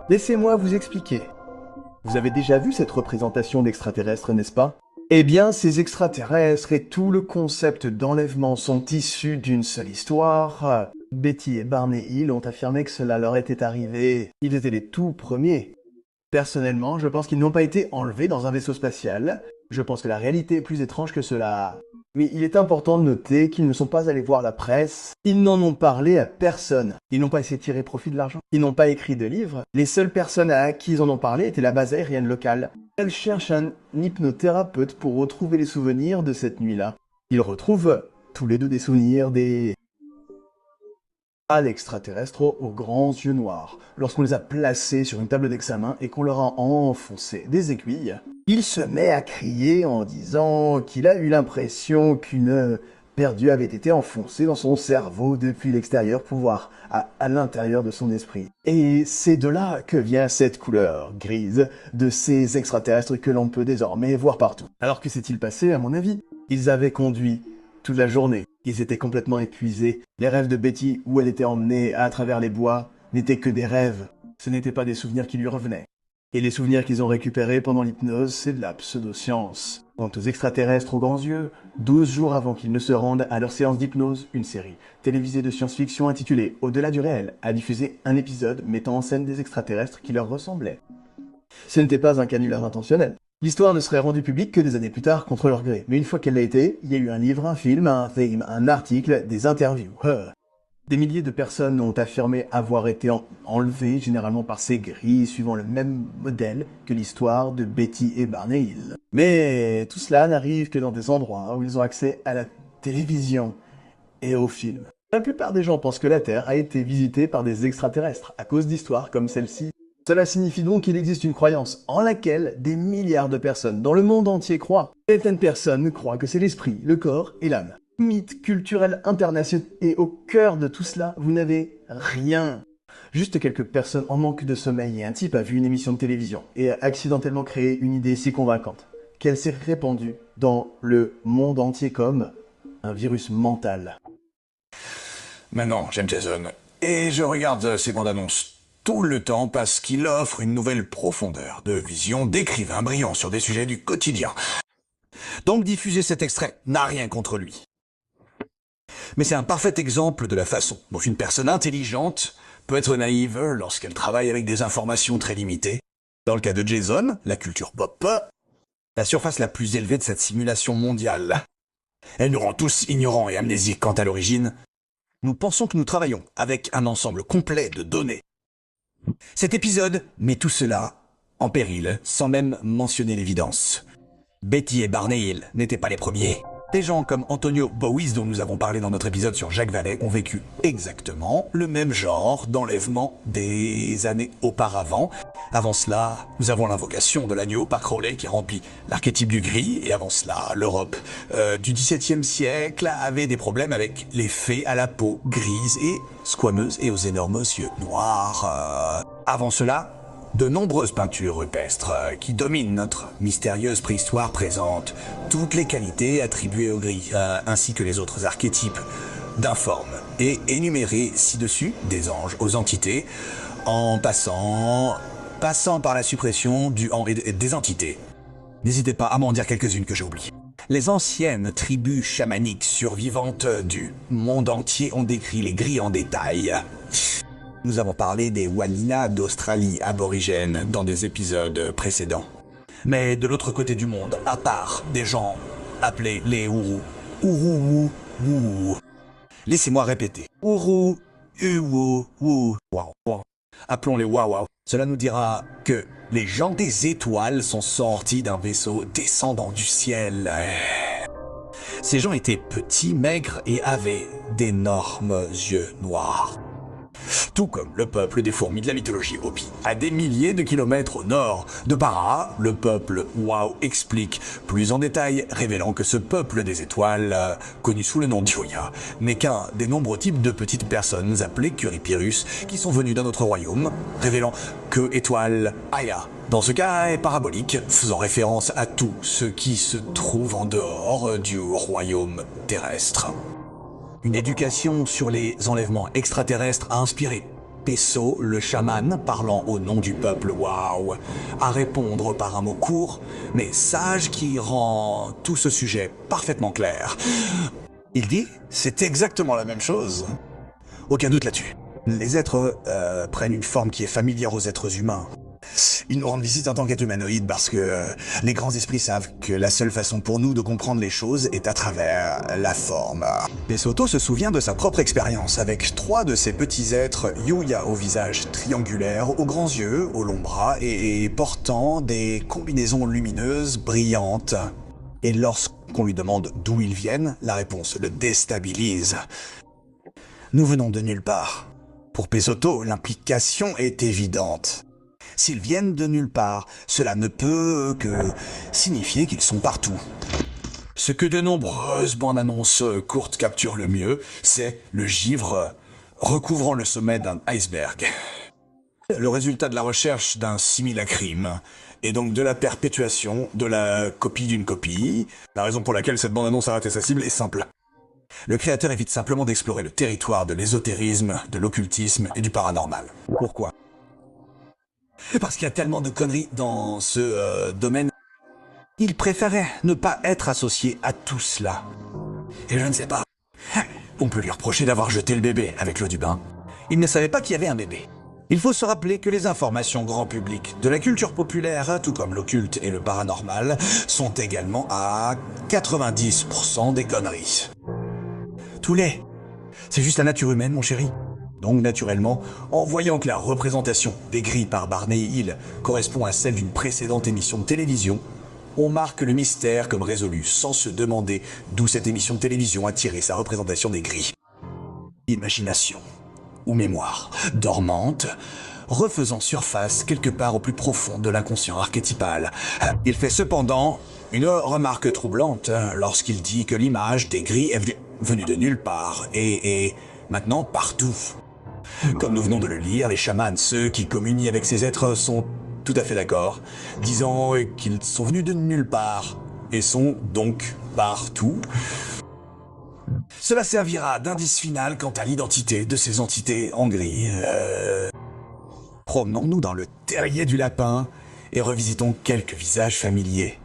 Laissez-moi vous expliquer. Vous avez déjà vu cette représentation d'extraterrestres, n'est-ce pas? Eh bien, ces extraterrestres et tout le concept d'enlèvement sont issus d'une seule histoire. Betty et Barney Hill ont affirmé que cela leur était arrivé. Ils étaient les tout premiers. Personnellement, je pense qu'ils n'ont pas été enlevés dans un vaisseau spatial. Je pense que la réalité est plus étrange que cela. Mais il est important de noter qu'ils ne sont pas allés voir la presse. Ils n'en ont parlé à personne. Ils n'ont pas essayé de tirer profit de l'argent. Ils n'ont pas écrit de livres. Les seules personnes à qui ils en ont parlé étaient la base aérienne locale. Elle cherche un hypnothérapeute pour retrouver les souvenirs de cette nuit-là. Ils retrouvent tous les deux des souvenirs des... à l'extraterrestre aux grands yeux noirs. Lorsqu'on les a placés sur une table d'examen et qu'on leur a enfoncé des aiguilles, il se met à crier en disant qu'il a eu l'impression qu'une perdue avait été enfoncée dans son cerveau depuis l'extérieur pour voir à l'intérieur de son esprit. Et c'est de là que vient cette couleur grise de ces extraterrestres que l'on peut désormais voir partout. Alors que s'est-il passé, à mon avis? Ils avaient conduit toute la journée. Ils étaient complètement épuisés. Les rêves de Betty, où elle était emmenée à travers les bois, n'étaient que des rêves. Ce n'étaient pas des souvenirs qui lui revenaient. Et les souvenirs qu'ils ont récupérés pendant l'hypnose, c'est de la pseudo-science. Quant aux extraterrestres aux grands yeux, 12 jours avant qu'ils ne se rendent à leur séance d'hypnose, une série télévisée de science-fiction intitulée Au-delà du réel a diffusé un épisode mettant en scène des extraterrestres qui leur ressemblaient. Ce n'était pas un canular intentionnel. L'histoire ne serait rendue publique que des années plus tard contre leur gré. Mais une fois qu'elle l'a été, il y a eu un livre, un film, un thème, un article, des interviews. Des milliers de personnes ont affirmé avoir été enlevées, généralement par ces grilles, suivant le même modèle que l'histoire de Betty et Barney Hill. Mais tout cela n'arrive que dans des endroits où ils ont accès à la télévision et aux films. La plupart des gens pensent que la Terre a été visitée par des extraterrestres, à cause d'histoires comme celle-ci. Cela signifie donc qu'il existe une croyance en laquelle des milliards de personnes dans le monde entier croient. Certaines personnes croient que c'est l'esprit, le corps et l'âme. Mythe culturel international, et au cœur de tout cela, vous n'avez rien. Juste quelques personnes en manque de sommeil et un type a vu une émission de télévision et a accidentellement créé une idée si convaincante qu'elle s'est répandue dans le monde entier comme un virus mental. Maintenant, j'aime Jason, et je regarde ses bandes annonces tout le temps parce qu'il offre une nouvelle profondeur de vision d'écrivain brillant sur des sujets du quotidien. Donc diffuser cet extrait n'a rien contre lui. Mais c'est un parfait exemple de la façon dont une personne intelligente peut être naïve lorsqu'elle travaille avec des informations très limitées. Dans le cas de Jason, la culture pop, la surface la plus élevée de cette simulation mondiale. Elle nous rend tous ignorants et amnésiques quant à l'origine. Nous pensons que nous travaillons avec un ensemble complet de données. Cet épisode met tout cela en péril, sans même mentionner l'évidence. Betty et Barney Hill n'étaient pas les premiers. Des gens comme Antonio Bowis, dont nous avons parlé dans notre épisode sur Jacques Vallée, ont vécu exactement le même genre d'enlèvement des années auparavant. Avant cela, nous avons l'invocation de l'agneau par Crowley qui remplit l'archétype du gris, et avant cela, l'Europe du XVIIe siècle avait des problèmes avec les fées à la peau grise et squameuse et aux énormes yeux noirs. Avant cela, de nombreuses peintures rupestres qui dominent notre mystérieuse préhistoire présentent toutes les qualités attribuées au gris, ainsi que les autres archétypes d'informes, et énumérés ci-dessus des anges aux entités, en passant par la suppression du en et des entités. N'hésitez pas à m'en dire quelques-unes que j'ai oubliées. Les anciennes tribus chamaniques survivantes du monde entier ont décrit les gris en détail. Nous avons parlé des Wanina d'Australie aborigènes dans des épisodes précédents. Mais de l'autre côté du monde, à part des gens appelés les Uru, Uru, Wu. Laissez-moi répéter. Uru, Uwu, Wu. Wow. Appelons-les Wawa. Cela nous dira que les gens des étoiles sont sortis d'un vaisseau descendant du ciel. Ces gens étaient petits, maigres et avaient d'énormes yeux noirs. Tout comme le peuple des fourmis de la mythologie Hopi. À des milliers de kilomètres au nord de Para, le peuple Wow explique plus en détail, révélant que ce peuple des étoiles, connu sous le nom d'Ioya, n'est qu'un des nombreux types de petites personnes appelées Curipirus qui sont venus d'un autre royaume, révélant que étoile Aya, dans ce cas, est parabolique, faisant référence à tout ce qui se trouve en dehors du royaume terrestre. Une éducation sur les enlèvements extraterrestres a inspiré Peso, le chaman, parlant au nom du peuple, waouh, à répondre par un mot court, mais sage qui rend tout ce sujet parfaitement clair. Il dit, c'est exactement la même chose. Aucun doute là-dessus. Les êtres prennent une forme qui est familière aux êtres humains. Ils nous rendent visite en tant qu'êtres humanoïdes parce que les grands esprits savent que la seule façon pour nous de comprendre les choses est à travers la forme. Pesoto se souvient de sa propre expérience avec 3 de ces petits êtres Yuya au visage triangulaire, aux grands yeux, aux longs bras et portant des combinaisons lumineuses brillantes. Et lorsqu'on lui demande d'où ils viennent, la réponse le déstabilise. Nous venons de nulle part. Pour Pesoto, l'implication est évidente. S'ils viennent de nulle part, cela ne peut que signifier qu'ils sont partout. Ce que de nombreuses bandes annonces courtes capturent le mieux, c'est le givre recouvrant le sommet d'un iceberg. Le résultat de la recherche d'un simulacrim, et donc de la perpétuation de la copie d'une copie. La raison pour laquelle cette bande annonce a raté sa cible est simple. Le créateur évite simplement d'explorer le territoire de l'ésotérisme, de l'occultisme et du paranormal. Pourquoi ? Parce qu'il y a tellement de conneries dans ce domaine. Il préférait ne pas être associé à tout cela. Et je ne sais pas. On peut lui reprocher d'avoir jeté le bébé avec l'eau du bain. Il ne savait pas qu'il y avait un bébé. Il faut se rappeler que les informations grand public de la culture populaire, tout comme l'occulte et le paranormal, sont également à 90% des conneries. Tous les. C'est juste la nature humaine, mon chéri. Donc naturellement, en voyant que la représentation des grilles par Barney Hill correspond à celle d'une précédente émission de télévision, on marque le mystère comme résolu sans se demander d'où cette émission de télévision a tiré sa représentation des grilles. Imagination ou mémoire dormante, refaisant surface quelque part au plus profond de l'inconscient archétypal. Il fait cependant une remarque troublante lorsqu'il dit que l'image des grilles est venue de nulle part et maintenant partout. Comme nous venons de le lire, les chamans, ceux qui communient avec ces êtres, sont tout à fait d'accord, disant qu'ils sont venus de nulle part et sont donc partout. Cela servira d'indice final quant à l'identité de ces entités en gris. Promenons-nous dans le terrier du lapin et revisitons quelques visages familiers.